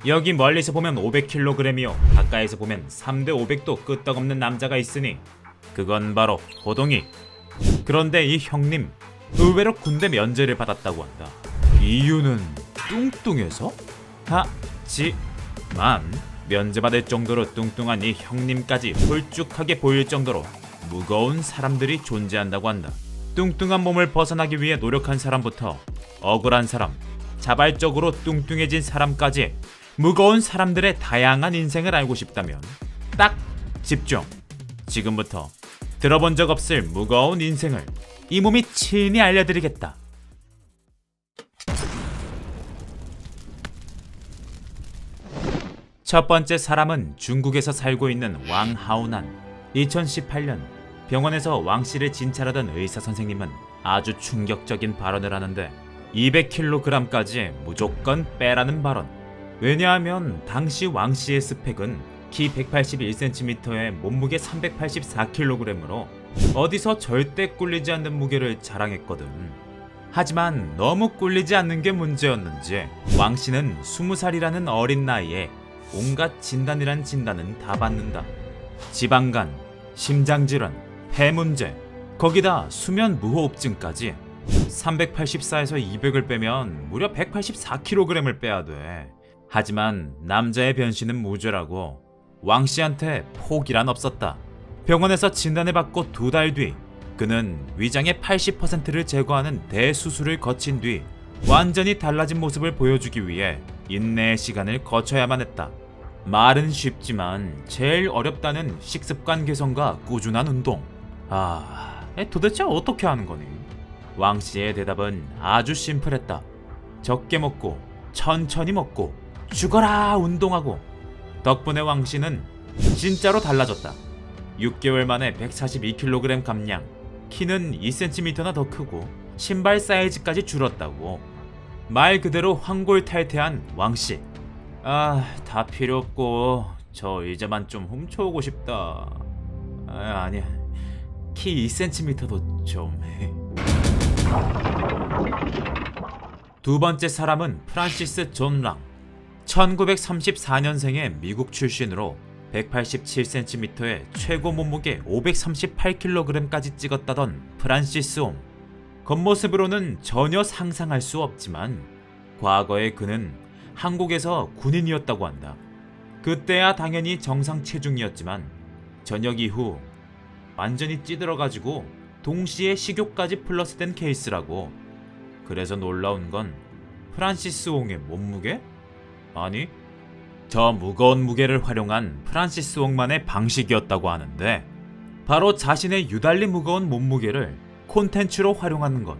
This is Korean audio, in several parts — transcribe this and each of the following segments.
여기 멀리서 보면 500kg이요 가까이서 보면 3대 500도 끄떡없는 남자가 있으니 그건 바로 호동이. 그런데 이 형님 의외로 군대 면제를 받았다고 한다. 이유는 뚱뚱해서? 하지만 면제받을 정도로 뚱뚱한 이 형님까지 홀쭉하게 보일 정도로 무거운 사람들이 존재한다고 한다. 뚱뚱한 몸을 벗어나기 위해 노력한 사람부터 억울한 사람, 자발적으로 뚱뚱해진 사람까지 무거운 사람들의 다양한 인생을 알고 싶다면 딱 집중! 지금부터 들어본 적 없을 무거운 인생을 이 몸이 친히 알려드리겠다. 첫 번째 사람은 중국에서 살고 있는 왕하오난. 2018년 병원에서 왕씨를 진찰하던 의사 선생님은 아주 충격적인 발언을 하는데 200kg까지 무조건 빼라는 발언. 왜냐하면 당시 왕씨의 스펙은 키 181cm에 몸무게 384kg으로 어디서 절대 꿀리지 않는 무게를 자랑했거든. 하지만 너무 꿀리지 않는 게 문제였는지 왕씨는 20살이라는 어린 나이에 온갖 진단이란 진단은 다 받는다. 지방간, 심장질환, 폐 문제, 거기다 수면 무호흡증까지 384에서 200을 빼면 무려 184kg을 빼야 돼. 하지만 남자의 변신은 무죄라고 왕씨한테 포기란 없었다. 병원에서 진단을 받고 2달 뒤 그는 위장의 80%를 제거하는 대수술을 거친 뒤 완전히 달라진 모습을 보여주기 위해 인내의 시간을 거쳐야만 했다. 말은 쉽지만 제일 어렵다는 식습관 개선과 꾸준한 운동. 도대체 어떻게 하는 거니? 왕씨의 대답은 아주 심플했다. 적게 먹고 천천히 먹고 죽어라 운동하고. 덕분에 왕씨는 진짜로 달라졌다. 6개월 만에 142kg 감량, 키는 2cm나 더 크고 신발 사이즈까지 줄었다고. 말 그대로 황골탈퇴한 왕씨. 다 필요 없고 저 의자만 좀 훔쳐오고 싶다. 아니야, 키 2cm도 좀. 두 번째 사람은 프란시스 존 랑. 1934년생의 미국 출신으로 187cm에 최고 몸무게 538kg까지 찍었다던 프란시스 옹. 겉모습으로는 전혀 상상할 수 없지만 과거에 그는 한국에서 군인이었다고 한다. 그때야 당연히 정상 체중이었지만 전역 이후 완전히 찌들어가지고 동시에 식욕까지 플러스된 케이스라고. 그래서 놀라운 건 프란시스 옹의 몸무게? 아니, 저 무거운 무게를 활용한 프란시스 옹만의 방식이었다고 하는데 바로 자신의 유달리 무거운 몸무게를 콘텐츠로 활용하는 것.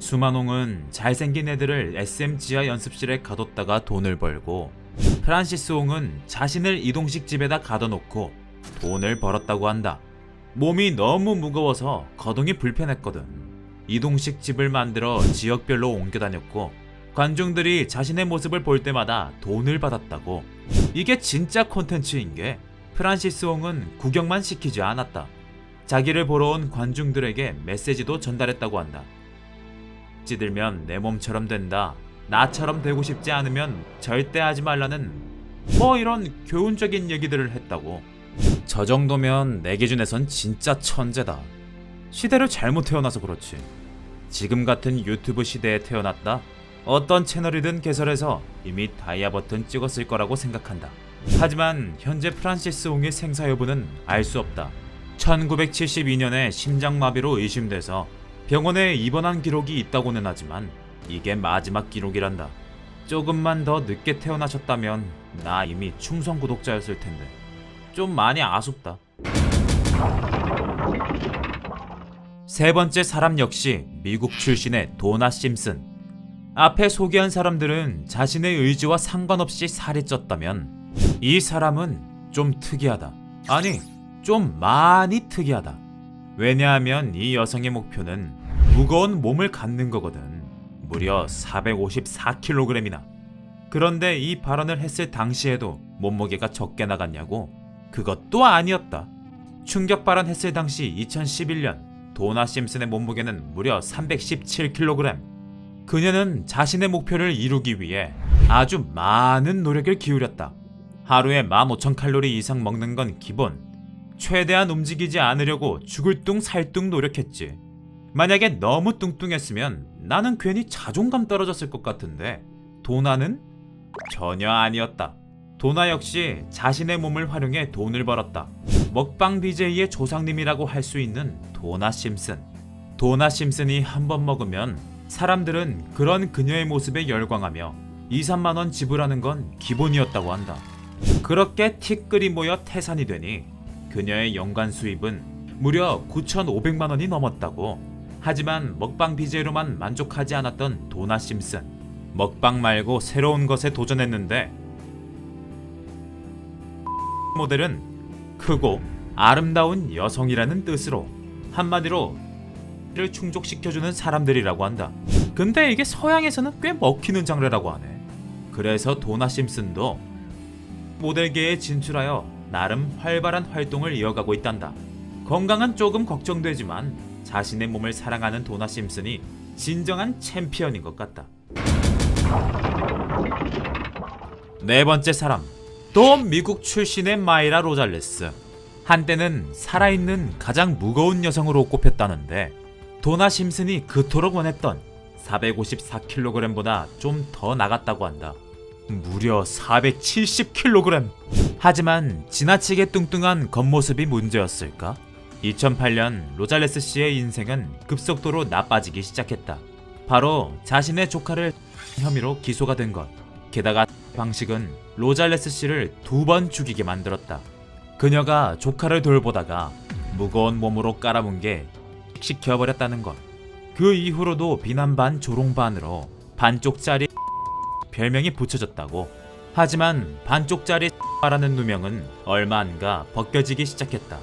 수만홍은 잘생긴 애들을 SM 지하 연습실에 가뒀다가 돈을 벌고 프란시스 옹은 자신을 이동식 집에다 가둬놓고 돈을 벌었다고 한다. 몸이 너무 무거워서 거동이 불편했거든. 이동식 집을 만들어 지역별로 옮겨 다녔고 관중들이 자신의 모습을 볼 때마다 돈을 받았다고. 이게 진짜 콘텐츠인 게 프란시스 옹은 구경만 시키지 않았다. 자기를 보러 온 관중들에게 메시지도 전달했다고 한다. 찌들면 내 몸처럼 된다. 나처럼 되고 싶지 않으면 절대 하지 말라는 이런 교훈적인 얘기들을 했다고. 저 정도면 내 기준에선 진짜 천재다. 시대를 잘못 태어나서 그렇지. 지금 같은 유튜브 시대에 태어났다. 어떤 채널이든 개설해서 이미 다이아 버튼 찍었을 거라고 생각한다. 하지만 현재 프란시스 옹의 생사 여부는 알 수 없다. 1972년에 심장마비로 의심돼서 병원에 입원한 기록이 있다고는 하지만 이게 마지막 기록이란다. 조금만 더 늦게 태어나셨다면 나 이미 충성 구독자였을 텐데 좀 많이 아쉽다. 세 번째 사람 역시 미국 출신의 도나 심슨. 앞에 소개한 사람들은 자신의 의지와 상관없이 살이 쪘다면 이 사람은 좀 특이하다. 아니, 좀 많이 특이하다. 왜냐하면 이 여성의 목표는 무거운 몸을 갖는 거거든. 무려 454kg이나. 그런데 이 발언을 했을 당시에도 몸무게가 적게 나갔냐고? 그것도 아니었다. 충격 발언했을 당시 2011년 도나 심슨의 몸무게는 무려 317kg. 그녀는 자신의 목표를 이루기 위해 아주 많은 노력을 기울였다. 하루에 15,000칼로리 이상 먹는 건 기본. 최대한 움직이지 않으려고 죽을 둥 살둥 노력했지. 만약에 너무 뚱뚱했으면 나는 괜히 자존감 떨어졌을 것 같은데 도나는 전혀 아니었다. 도나 역시 자신의 몸을 활용해 돈을 벌었다. 먹방 BJ의 조상님이라고 할 수 있는 도나 심슨. 도나 심슨이 한 번 먹으면 사람들은 그런 그녀의 모습에 열광하며 2-3만원 지불하는 건 기본이었다고 한다. 그렇게 티끌이 모여 태산이 되니 그녀의 연간 수입은 무려 9,500만원이 넘었다고. 하지만 먹방 BJ로만 만족하지 않았던 도나 심슨. 먹방 말고 새로운 것에 도전했는데 모델은 크고 아름다운 여성이라는 뜻으로 한마디로 를 충족시켜주는 사람들이라고 한다. 근데 이게 서양에서는 꽤 먹히는 장르라고 하네. 그래서 도나 심슨도 모델계에 진출하여 나름 활발한 활동을 이어가고 있단다. 건강은 조금 걱정되지만 자신의 몸을 사랑하는 도나 심슨이 진정한 챔피언인 것 같다. 네 번째 사람, 또 미국 출신의 마이라 로잘레스. 한때는 살아있는 가장 무거운 여성으로 꼽혔다는데 도나 심슨이 그토록 원했던 454kg보다 좀 더 나갔다고 한다. 무려 470kg. 하지만 지나치게 뚱뚱한 겉모습이 문제였을까? 2008년 로잘레스 씨의 인생은 급속도로 나빠지기 시작했다. 바로 자신의 조카를 혐의로 기소가 된 것. 게다가 방식은 로잘레스 씨를 2번 죽이게 만들었다. 그녀가 조카를 돌보다가 무거운 몸으로 깔아문 게 시켜버렸다는 것. 그 이후로도 비난 반 조롱 반으로 반쪽짜리 별명이 붙여졌다고. 하지만 반쪽짜리 라는 누명은 얼마 안가 벗겨지기 시작했다.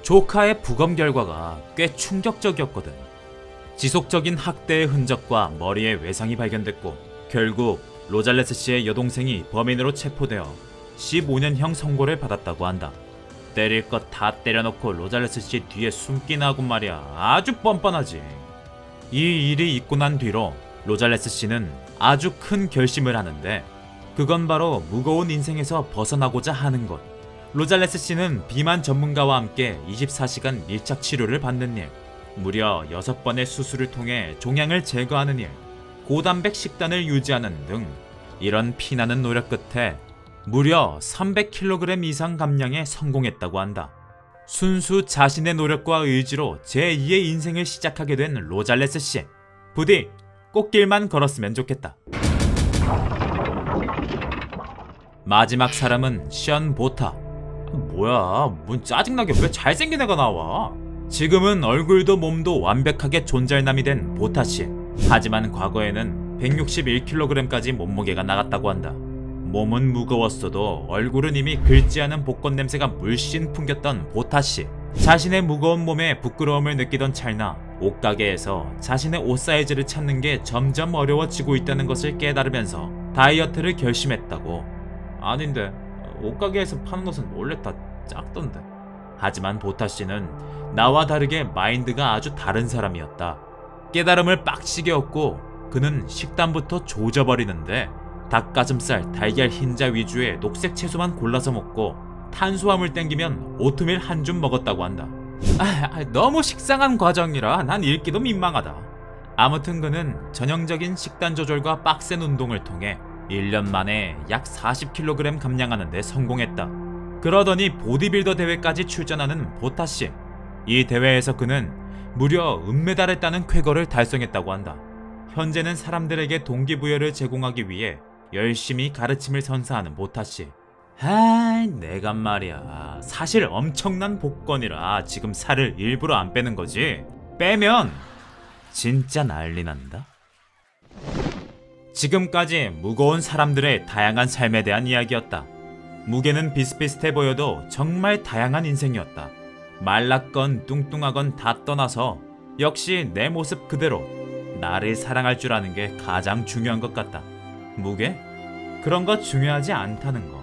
조카의 부검 결과가 꽤 충격적이었거든. 지속적인 학대의 흔적과 머리에 외상이 발견됐고 결국 로잘레스 씨의 여동생이 범인으로 체포되어 15년형 선고를 받았다고 한다. 때릴 것 다 때려놓고 로잘레스 씨 뒤에 숨기나 하군 말이야. 아주 뻔뻔하지. 이 일이 있고 난 뒤로 로잘레스 씨는 아주 큰 결심을 하는데 그건 바로 무거운 인생에서 벗어나고자 하는 것. 로잘레스 씨는 비만 전문가와 함께 24시간 밀착 치료를 받는 일, 무려 6번의 수술을 통해 종양을 제거하는 일, 고단백 식단을 유지하는 등 이런 피나는 노력 끝에 무려 300kg 이상 감량에 성공했다고 한다. 순수 자신의 노력과 의지로 제2의 인생을 시작하게 된 로잘레스 씨. 부디 꽃길만 걸었으면 좋겠다. 마지막 사람은 션 보타. 뭐야, 뭔 짜증나게 왜 잘생긴 애가 나와? 지금은 얼굴도 몸도 완벽하게 존잘남이 된 보타 씨. 하지만 과거에는 161kg까지 몸무게가 나갔다고 한다. 몸은 무거웠어도 얼굴은 이미 긁지 않은 복권 냄새가 물씬 풍겼던 보타 씨. 자신의 무거운 몸에 부끄러움을 느끼던 찰나 옷가게에서 자신의 옷 사이즈를 찾는 게 점점 어려워지고 있다는 것을 깨달으면서 다이어트를 결심했다고. 아닌데 옷가게에서 파는 옷은 원래 다 작던데. 하지만 보타 씨는 나와 다르게 마인드가 아주 다른 사람이었다. 깨달음을 빡시게 얻고 그는 식단부터 조져버리는데 닭가슴살, 달걀 흰자 위주의 녹색 채소만 골라서 먹고 탄수화물 땡기면 오트밀 한 줌 먹었다고 한다. 너무 식상한 과정이라 난 읽기도 민망하다. 아무튼 그는 전형적인 식단 조절과 빡센 운동을 통해 1년 만에 약 40kg 감량하는 데 성공했다. 그러더니 보디빌더 대회까지 출전하는 보타 씨. 이 대회에서 그는 무려 은메달을 따는 쾌거를 달성했다고 한다. 현재는 사람들에게 동기부여를 제공하기 위해 열심히 가르침을 선사하는 보타 씨. 내가 말이야, 사실 엄청난 복권이라 지금 살을 일부러 안 빼는 거지. 빼면 진짜 난리 난다. 지금까지 무거운 사람들의 다양한 삶에 대한 이야기였다. 무게는 비슷비슷해 보여도 정말 다양한 인생이었다. 말랐건 뚱뚱하건 다 떠나서 역시 내 모습 그대로 나를 사랑할 줄 아는 게 가장 중요한 것 같다. 무게? 그런 거 중요하지 않다는 거.